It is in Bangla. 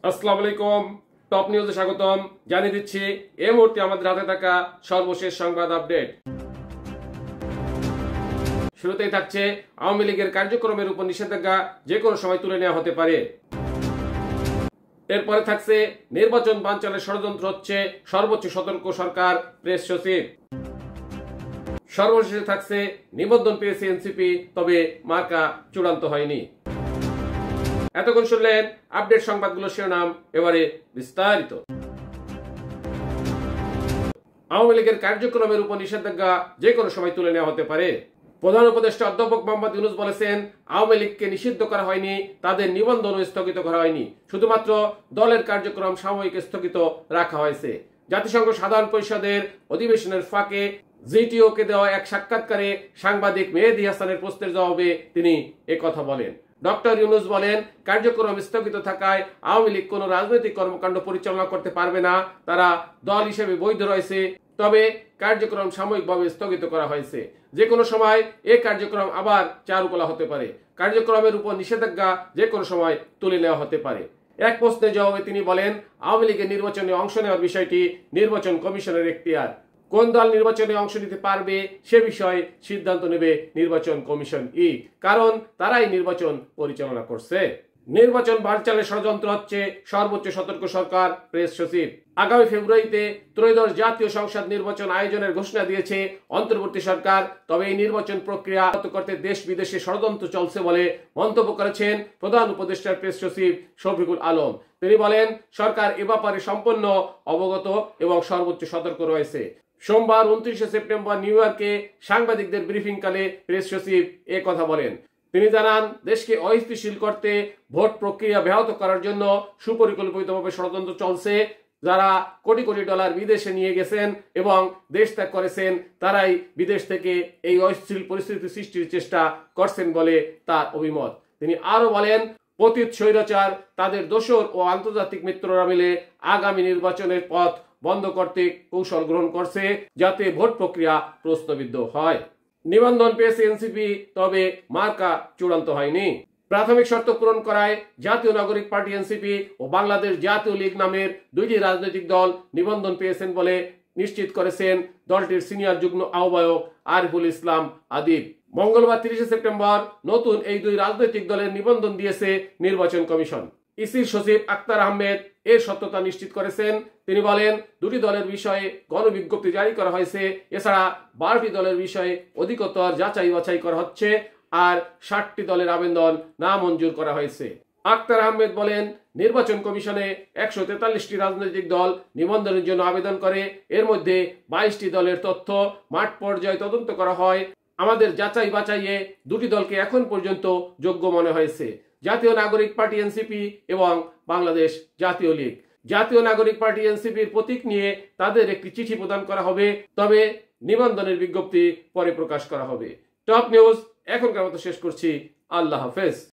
আসসালামু আলাইকুম। টপ নিউজে স্বাগতম। জানিয়ে দিচ্ছি এই মুহূর্তে আমাদের হাতে থাকা সর্বশেষ সংবাদ আপডেট। শুরুতেই থাকছে আওয়ামী লীগের কার্যক্রমের উপর নিষেধাজ্ঞা যে কোনো সময় তুলে নেওয়া হতে পারে। এরপরে থাকছে নির্বাচন বানচালের ষড়যন্ত্র হচ্ছে, সর্বোচ্চ সতর্ক সরকার, প্রেস সচিব। সর্বশেষে থাকছে নিবন্ধন পেয়েছে এনসিপি, তবে মার্কা চূড়ান্ত হয়নি। এতক্ষণ শুনলেন আপডেট সংবাদগুলো শিরোনাম, এবারে বিস্তারিত। আওয়ামী লীগের কার্যক্রমের উপর নিষেধাজ্ঞা যে কোনো সময় তুলে নেওয়া হতে পারে। প্রধান উপদেষ্টা অধ্যাপক মোহাম্মদ ইউনূস বলেছেন, আওয়ামী লীগকে নিষিদ্ধ করা হয়নি, তাদের নিবন্ধনও স্থগিত করা হয়নি, শুধুমাত্র দলের কার্যক্রম সাময়িক স্থগিত রাখা হয়েছে। জাতিসংঘ সাধারণ পরিষদের অধিবেশনের ফাঁকে জিটিওকে দেওয়া এক সাক্ষাৎকারে সাংবাদিক মেহেদী হাসানের প্রশ্নের জবাবে তিনি একথা বলেন। ডক্টর ইউনূস বলেন, কার্যক্রম স্থগিত থাকায় আওয়ামী লীগ কোনো রাজনৈতিক কর্মকাণ্ড পরিচালনা করতে পারবে না। তারা দল হিসেবে বৈধ রয়েছে, তবে কার্যক্রম সাময়িকভাবে স্থগিত করা হয়েছে। যে কোনো সময় এই কার্যক্রম আবার চালু করা হতে পারে। কার্যক্রমের উপর নিষেধাজ্ঞা যে কোনো সময় তুলে নেওয়া হতে পারে। এক প্রশ্নের জবাবে তিনি বলেন, আওয়ামী লীগের নির্বাচনে অংশ নেওয়ার বিষয়টি নির্বাচন কমিশনের এখতিয়ার। কোন দল নির্বাচনে অংশ নিতে পারবে সে বিষয়ে সিদ্ধান্ত নেবে নির্বাচন কমিশন, কারণ তারাই নির্বাচন পরিচালনা করছে। নির্বাচন বানচালের ষড়যন্ত্র হচ্ছে, সর্বোচ্চ সতর্ক সরকার, প্রেস সচিব। আগামী ফেব্রুয়ারিতে ত্রয়োদশ জাতীয় সংসদ নির্বাচন আয়োজনের ঘোষণা দিয়েছে অন্তর্বর্তী সরকার। তবে এই নির্বাচন প্রক্রিয়া করতে দেশ বিদেশে ষড়যন্ত্র চলছে বলে মন্তব্য করেছেন প্রধান উপদেষ্টার প্রেস সচিব শফিকুল আলম। তিনি বলেন, সরকার এ ব্যাপারে সম্পূর্ণ অবগত এবং সর্বোচ্চ সতর্ক রয়েছে। সোমবার 29 সেপ্টেম্বর নিউ ইয়র্কে সাংবাদিকদের ব্রিফিংকালে প্রেস সচিব এ কথা বলেন। তিনি জানান, দেশকে অস্থিতিশীল করতে ভোট প্রক্রিয়া ব্যাহত করার জন্য সুপরিকল্পিতভাবে ষড়যন্ত্র চলছে। যারা কোটি কোটি ডলার বিদেশে নিয়ে গেছেন এবং দেশ ত্যাগ করেছেন, তারাই বিদেশ থেকে এই অস্থিতিশীল পরিস্থিতি সৃষ্টির চেষ্টা করছেন বলে তার অভিমত। তিনি আরো বলেন, পতিত স্বৈরাচার, তাদের দোসর ও আন্তর্জাতিক মিত্ররা মিলে আগামী নির্বাচনের পথ বন্ধ করতে কৌশল গ্রহণ করছে, যাতে ভোট প্রক্রিয়া প্রশ্নবিদ্ধ হয়। নিবন্ধন পেয়েছে এনসিপি, তবে মার্কা চূড়ান্ত হয়নি। প্রাথমিক শর্ত পূরণ করায় জাতীয় নাগরিক পার্টি এনসিপি ও বাংলাদেশ জাতীয় লীগ নামের দুইটি রাজনৈতিক দল নিবন্ধন পেয়েছেন বলে নিশ্চিত করেছেন দলটির সিনিয়র যুগ্ম আহ্বায়ক আরিফুল ইসলাম আদিব। মঙ্গলবার 30 সেপ্টেম্বর নতুন এই দুই রাজনৈতিক দলের নিবন্ধন দিয়েছে নির্বাচন কমিশন। ইসির সচিব আক্তার আহমেদ এর সত্যতা নিশ্চিত করেছেন। তিনি বলেন, দুটি দলের বিষয়ে গণবিজ্ঞপ্তি জারি করা হয়েছে। এছাড়া 12টি দলের বিষয়ে অধিকতর যাচাই বাছাই করা হচ্ছে, আর 60টি দলের আবেদন নামঞ্জুর করা হয়েছে। আক্তার আহমেদ বলেন, নির্বাচন কমিশনে 143টি রাজনৈতিক দল নিবন্ধনের জন্য আবেদন করে। এর মধ্যে 22টি দলের তথ্য মাঠ পর্যায়ে তদন্ত করা হয়। আমাদের যাচাই বাছাইয়ে দুটি দলকে এখন পর্যন্ত যোগ্য মনে হয়েছে, জাতীয় নাগরিক পার্টি এনসিপি এবং বাংলাদেশ জাতীয় লীগ। জাতীয় নাগরিক পার্টি এনসিপির প্রতীক নিয়ে তাদের একটি চিঠি প্রদান করা হবে, তবে নিবন্ধনের বিজ্ঞপ্তি পরে প্রকাশ করা হবে। টপ নিউজ এখনকার মতো শেষ করছি। আল্লাহ হাফেজ।